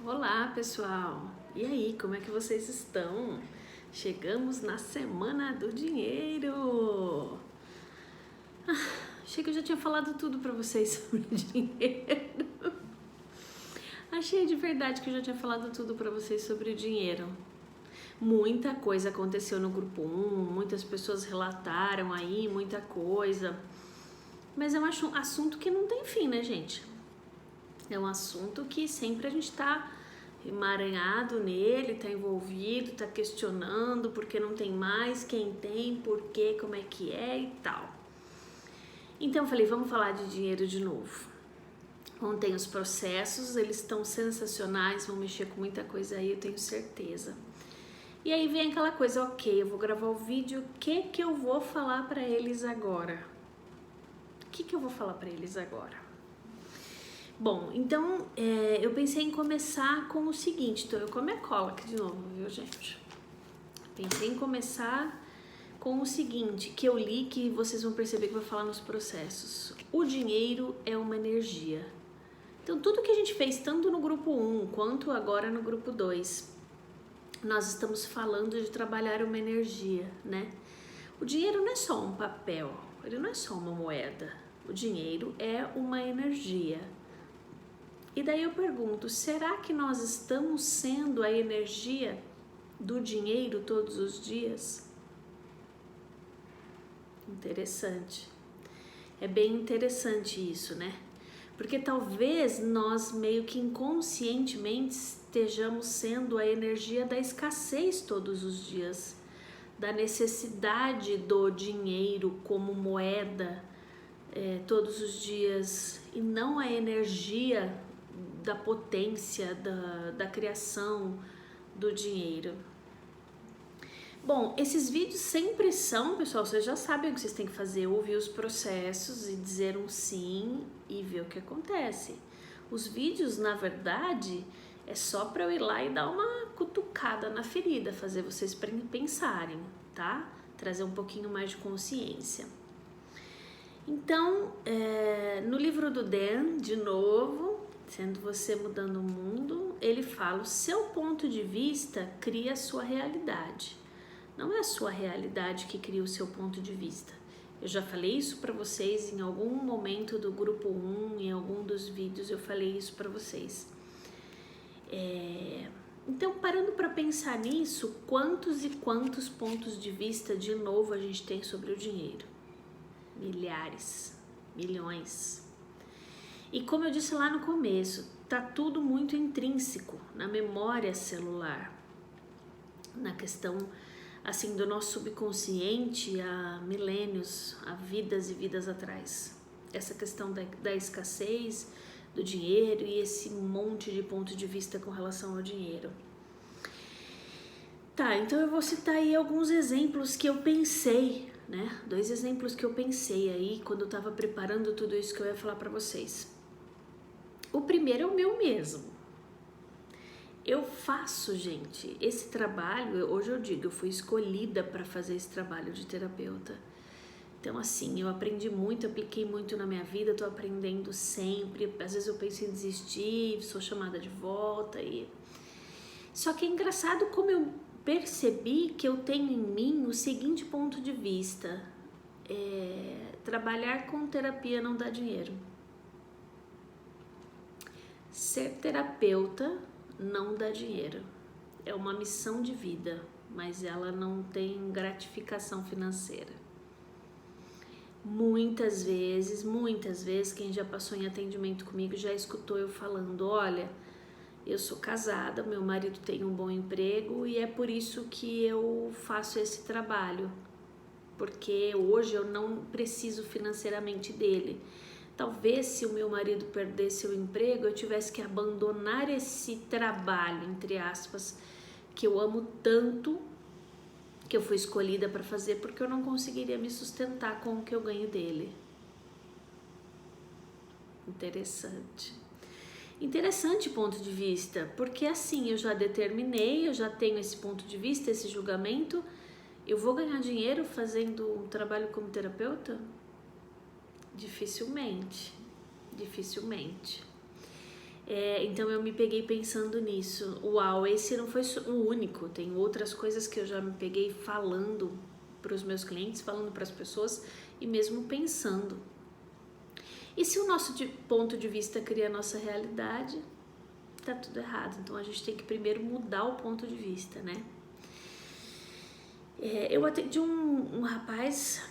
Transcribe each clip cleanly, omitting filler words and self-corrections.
Olá, pessoal! E aí, como é que vocês estão? Chegamos na Semana do Dinheiro! Achei que eu já tinha falado tudo pra vocês sobre dinheiro. Achei de verdade que eu já tinha falado tudo pra vocês sobre o dinheiro. Muita coisa aconteceu no grupo 1, muitas pessoas relataram aí muita coisa. Mas é um assunto que não tem fim, né, gente? É um assunto que sempre a gente tá emaranhado nele, tá envolvido, tá questionando porque não tem mais, quem tem, por quê, como é que é e tal. Então eu falei, vamos falar de dinheiro de novo. Ontem os processos, eles estão sensacionais, vão mexer com muita coisa aí, eu tenho certeza. E aí vem aquela coisa, ok, eu vou gravar o vídeo, o que eu vou falar pra eles agora? O que eu vou falar pra eles agora? Bom, então eu pensei em começar com o seguinte, então eu comi a cola aqui de novo, viu, gente? Pensei em começar com o seguinte, que eu li, que vocês vão perceber que eu vou falar nos processos. O dinheiro é uma energia. Então tudo que a gente fez, tanto no grupo 1 quanto agora no grupo 2, nós estamos falando de trabalhar uma energia, né? O dinheiro não é só um papel, ele não é só uma moeda. O dinheiro é uma energia. E daí eu pergunto, será que nós estamos sendo a energia do dinheiro todos os dias? Interessante. É bem interessante isso, né? Porque talvez nós meio que inconscientemente estejamos sendo a energia da escassez todos os dias, da necessidade do dinheiro como moeda todos os dias, e não a energia da potência, da criação do dinheiro. Bom, esses vídeos sempre são, pessoal, vocês já sabem o que vocês têm que fazer, ouvir os processos e dizer um sim e ver o que acontece. Os vídeos, na verdade, é só para eu ir lá e dar uma cutucada na ferida, fazer vocês pensarem, tá? Trazer um pouquinho mais de consciência. Então, no livro do Dan, de novo, Sendo Você Mudando o Mundo, ele fala, o seu ponto de vista cria a sua realidade. Não é a sua realidade que cria o seu ponto de vista. Eu já falei isso para vocês em algum momento do grupo 1, em algum dos vídeos eu falei isso para vocês. Então, parando para pensar nisso, quantos e quantos pontos de vista, de novo, a gente tem sobre o dinheiro? Milhares, milhões. E como eu disse lá no começo, tá tudo muito intrínseco na memória celular, na questão assim do nosso subconsciente há milênios, há vidas e vidas atrás. Essa questão da escassez do dinheiro e esse monte de ponto de vista com relação ao dinheiro. Tá, então eu vou citar aí alguns exemplos que eu pensei, né? 2 exemplos que eu pensei aí quando eu tava preparando tudo isso que eu ia falar para vocês. O primeiro é o meu mesmo. Eu faço, gente, esse trabalho, hoje eu digo, eu fui escolhida para fazer esse trabalho de terapeuta. Então, assim, eu aprendi muito, apliquei muito na minha vida, tô aprendendo sempre. Às vezes eu penso em desistir, sou chamada de volta e... Só que é engraçado como eu percebi que eu tenho em mim o seguinte ponto de vista. Trabalhar com terapia não dá dinheiro. Ser terapeuta não dá dinheiro. É uma missão de vida, mas ela não tem gratificação financeira. Muitas vezes, quem já passou em atendimento comigo já escutou eu falando, olha, eu sou casada, meu marido tem um bom emprego e é por isso que eu faço esse trabalho, porque hoje eu não preciso financeiramente dele. Talvez se o meu marido perdesse o emprego, eu tivesse que abandonar esse trabalho, entre aspas, que eu amo tanto, que eu fui escolhida para fazer, porque eu não conseguiria me sustentar com o que eu ganho dele. Interessante. Interessante ponto de vista, porque assim, eu já determinei, eu já tenho esse ponto de vista, esse julgamento, eu vou ganhar dinheiro fazendo um trabalho como terapeuta? Dificilmente. Então eu me peguei pensando nisso. Uau, esse não foi o único. Tem outras coisas que eu já me peguei falando para os meus clientes, falando para as pessoas e mesmo pensando. E se o nosso ponto de vista cria a nossa realidade, tá tudo errado. Então a gente tem que primeiro mudar o ponto de vista, né? Eu atendi um rapaz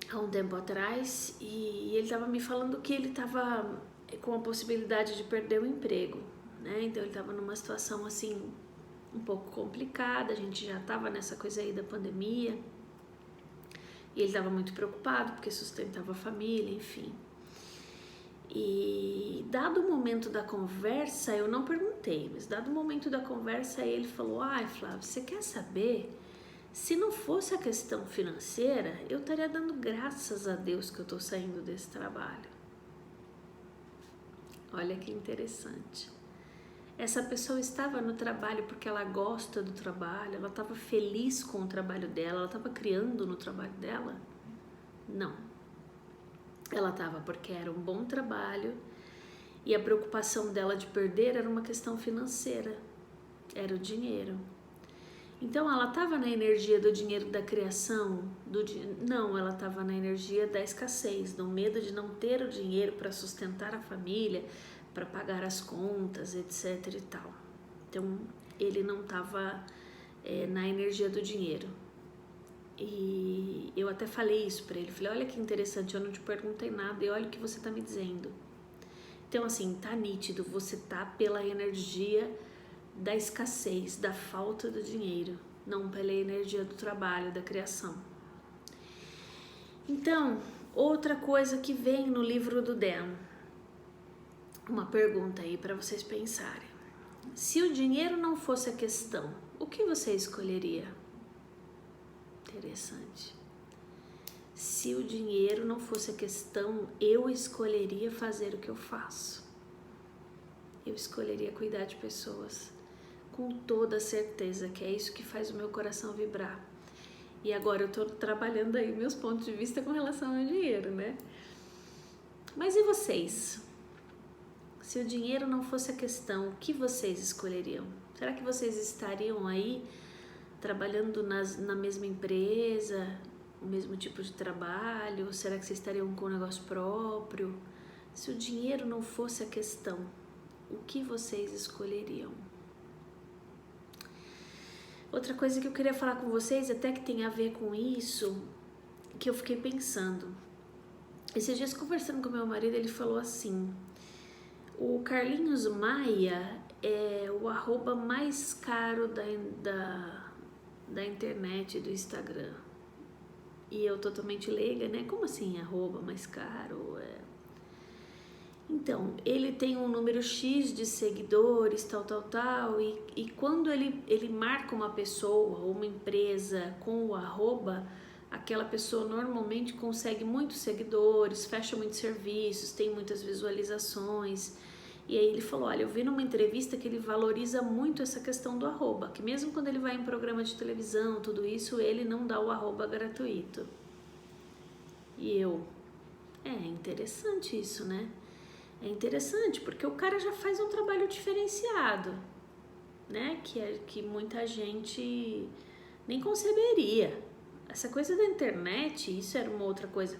há um tempo atrás e ele estava me falando que ele estava com a possibilidade de perder o emprego, né? Então ele estava numa situação assim um pouco complicada, a gente já estava nessa coisa aí da pandemia e ele estava muito preocupado porque sustentava a família, enfim. E dado o momento da conversa, eu não perguntei, mas dado o momento da conversa ele falou: ai, Flávio, você quer saber? Se não fosse a questão financeira, eu estaria dando graças a Deus que eu estou saindo desse trabalho. Olha que interessante. Essa pessoa estava no trabalho porque ela gosta do trabalho, ela estava feliz com o trabalho dela, ela estava criando no trabalho dela? Não. Ela estava porque era um bom trabalho e a preocupação dela de perder era uma questão financeira, era o dinheiro. Então ela estava na energia do dinheiro da criação, não, ela estava na energia da escassez, do medo de não ter o dinheiro para sustentar a família, para pagar as contas, etc e tal. Então ele não estava na energia do dinheiro. E eu até falei isso para ele, falei: olha que interessante, eu não te perguntei nada e olha o que você está me dizendo. Então assim, tá nítido, você tá pela energia da escassez, da falta do dinheiro, não pela energia do trabalho, da criação. Então, outra coisa que vem no livro do Dan, uma pergunta aí para vocês pensarem. Se o dinheiro não fosse a questão, o que você escolheria? Interessante. Se o dinheiro não fosse a questão, eu escolheria fazer o que eu faço. Eu escolheria cuidar de pessoas. Com toda certeza que é isso que faz o meu coração vibrar. E agora eu tô trabalhando aí meus pontos de vista com relação ao dinheiro, né? Mas e vocês? Se o dinheiro não fosse a questão, o que vocês escolheriam? Será que vocês estariam aí trabalhando na mesma empresa, o mesmo tipo de trabalho? Será que vocês estariam com um negócio próprio? Se o dinheiro não fosse a questão, o que vocês escolheriam? Outra coisa que eu queria falar com vocês, até que tem a ver com isso, que eu fiquei pensando. Esses dias conversando com meu marido, ele falou assim: o Carlinhos Maia é o @ mais caro da internet, do Instagram. E eu totalmente leiga, né? Como assim @ mais caro? Então, ele tem um número X de seguidores, tal, e quando ele marca uma pessoa ou uma empresa com o @, aquela pessoa normalmente consegue muitos seguidores, fecha muitos serviços, tem muitas visualizações. E aí ele falou: olha, eu vi numa entrevista que ele valoriza muito essa questão do @, que mesmo quando ele vai em programa de televisão, tudo isso, ele não dá o @ gratuito. E eu, interessante isso, né? É interessante, porque o cara já faz um trabalho diferenciado, né? Que muita gente nem conceberia. Essa coisa da internet, isso era uma outra coisa.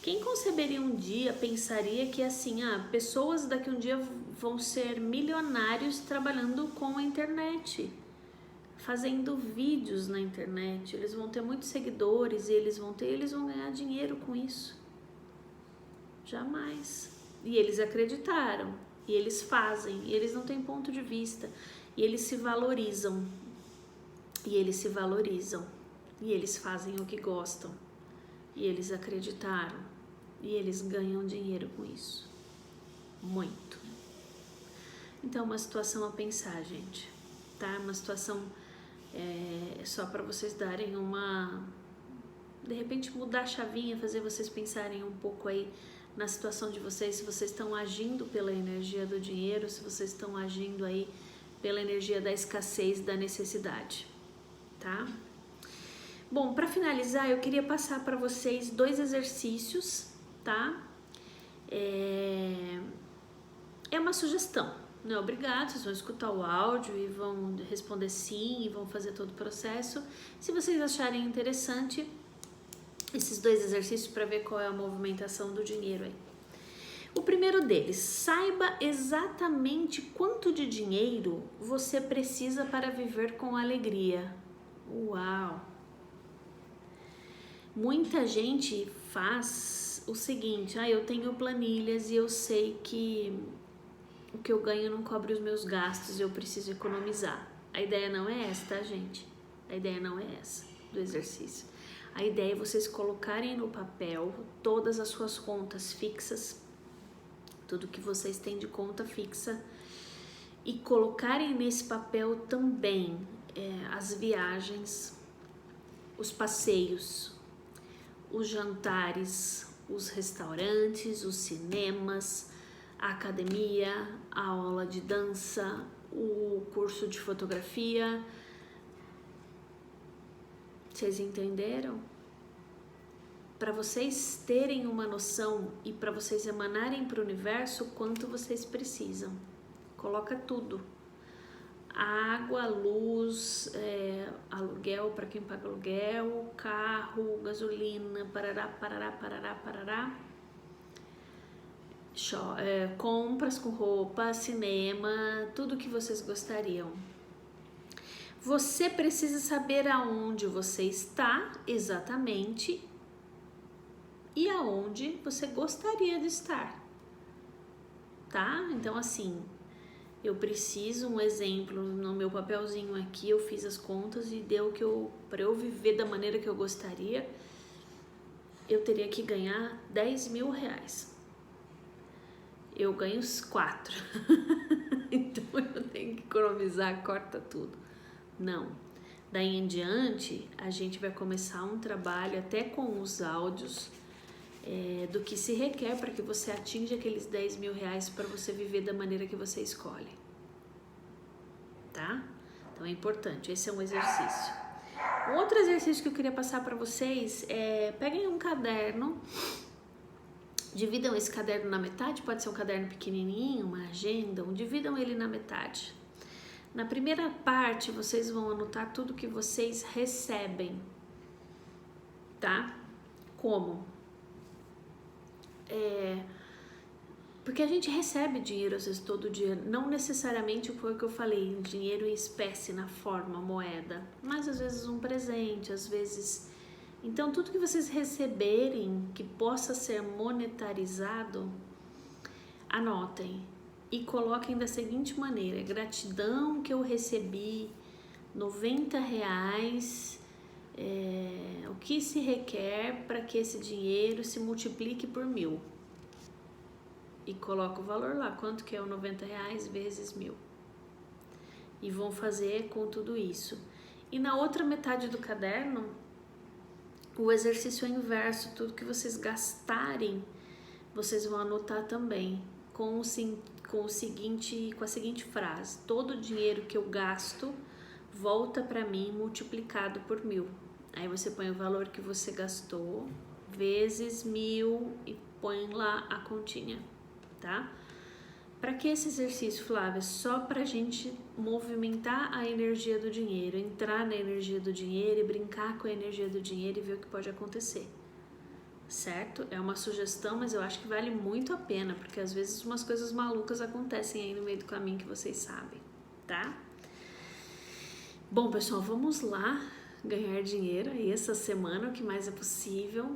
Quem conceberia um dia, pensaria que assim, pessoas daqui um dia vão ser milionários trabalhando com a internet, fazendo vídeos na internet. Eles vão ter muitos seguidores e eles vão ganhar dinheiro com isso. Jamais. E eles acreditaram, e eles fazem, e eles não têm ponto de vista, e eles se valorizam, e eles fazem o que gostam, e eles acreditaram, e eles ganham dinheiro com isso, muito. Então, uma situação a pensar, gente, tá? Uma situação só para vocês darem de repente mudar a chavinha, fazer vocês pensarem um pouco aí na situação de vocês, se vocês estão agindo pela energia do dinheiro, se vocês estão agindo aí pela energia da escassez, da necessidade, tá? Bom, para finalizar, eu queria passar para vocês 2 exercícios, tá? É uma sugestão, não é obrigado, vocês vão escutar o áudio e vão responder sim e vão fazer todo o processo. Se vocês acharem interessante, esses 2 exercícios para ver qual é a movimentação do dinheiro aí. O primeiro deles, saiba exatamente quanto de dinheiro você precisa para viver com alegria. Uau! Muita gente faz o seguinte, eu tenho planilhas e eu sei que o que eu ganho não cobre os meus gastos, eu preciso economizar. A ideia não é essa, tá, gente? A ideia não é essa do exercício. A ideia é vocês colocarem no papel todas as suas contas fixas, tudo que vocês têm de conta fixa, e colocarem nesse papel também as viagens, os passeios, os jantares, os restaurantes, os cinemas, a academia, a aula de dança, o curso de fotografia. Vocês entenderam? Para vocês terem uma noção e para vocês emanarem para o universo quanto vocês precisam. Coloca tudo. Água, luz, aluguel para quem paga aluguel, carro, gasolina, parará, parará, parará, parará. Compras com roupa, cinema, tudo que vocês gostariam. Você precisa saber aonde você está exatamente e aonde você gostaria de estar, tá? Então, assim, eu preciso um exemplo no meu papelzinho aqui, eu fiz as contas e deu que para eu viver da maneira que eu gostaria, eu teria que ganhar 10 mil reais. Eu ganho os 4, então eu tenho que economizar, corta tudo. Não. Daí em diante, a gente vai começar um trabalho até com os áudios do que se requer para que você atinja aqueles 10 mil reais para você viver da maneira que você escolhe. Tá? Então é importante, esse é um exercício. Um outro exercício que eu queria passar para vocês é, peguem um caderno, dividam esse caderno na metade, pode ser um caderno pequenininho, uma agenda, dividam ele na metade. Na primeira parte, vocês vão anotar tudo que vocês recebem, tá? Como? Porque a gente recebe dinheiro, às vezes, todo dia. Não necessariamente foi o que eu falei, dinheiro em espécie, na forma, moeda. Mas, às vezes, um presente, às vezes... Então, tudo que vocês receberem que possa ser monetarizado, anotem. E coloquem da seguinte maneira, gratidão que eu recebi, 90 reais, o que se requer para que esse dinheiro se multiplique por 1000. E coloca o valor lá, quanto que é o 90 reais vezes 1000. E vão fazer com tudo isso. E na outra metade do caderno, o exercício é inverso, tudo que vocês gastarem, vocês vão anotar também. Com a seguinte frase: todo o dinheiro que eu gasto volta para mim multiplicado por 1000. Aí você põe o valor que você gastou vezes 1000 e põe lá a continha, tá? Para que esse exercício, Flávia? Só para a gente movimentar a energia do dinheiro, entrar na energia do dinheiro e brincar com a energia do dinheiro e ver o que pode acontecer. Certo? É uma sugestão, mas eu acho que vale muito a pena, porque às vezes umas coisas malucas acontecem aí no meio do caminho que vocês sabem, tá? Bom, pessoal, vamos lá ganhar dinheiro aí essa semana, o que mais é possível.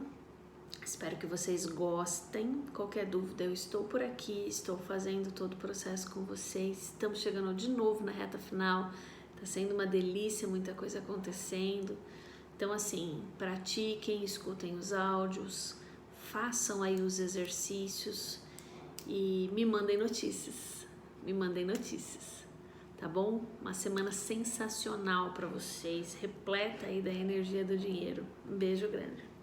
Espero que vocês gostem. Qualquer dúvida, eu estou por aqui, estou fazendo todo o processo com vocês. Estamos chegando de novo na reta final, tá sendo uma delícia, muita coisa acontecendo. Então, assim, pratiquem, escutem os áudios, façam aí os exercícios e me mandem notícias. Tá bom? Uma semana sensacional para vocês, repleta aí da energia do dinheiro. Um beijo grande.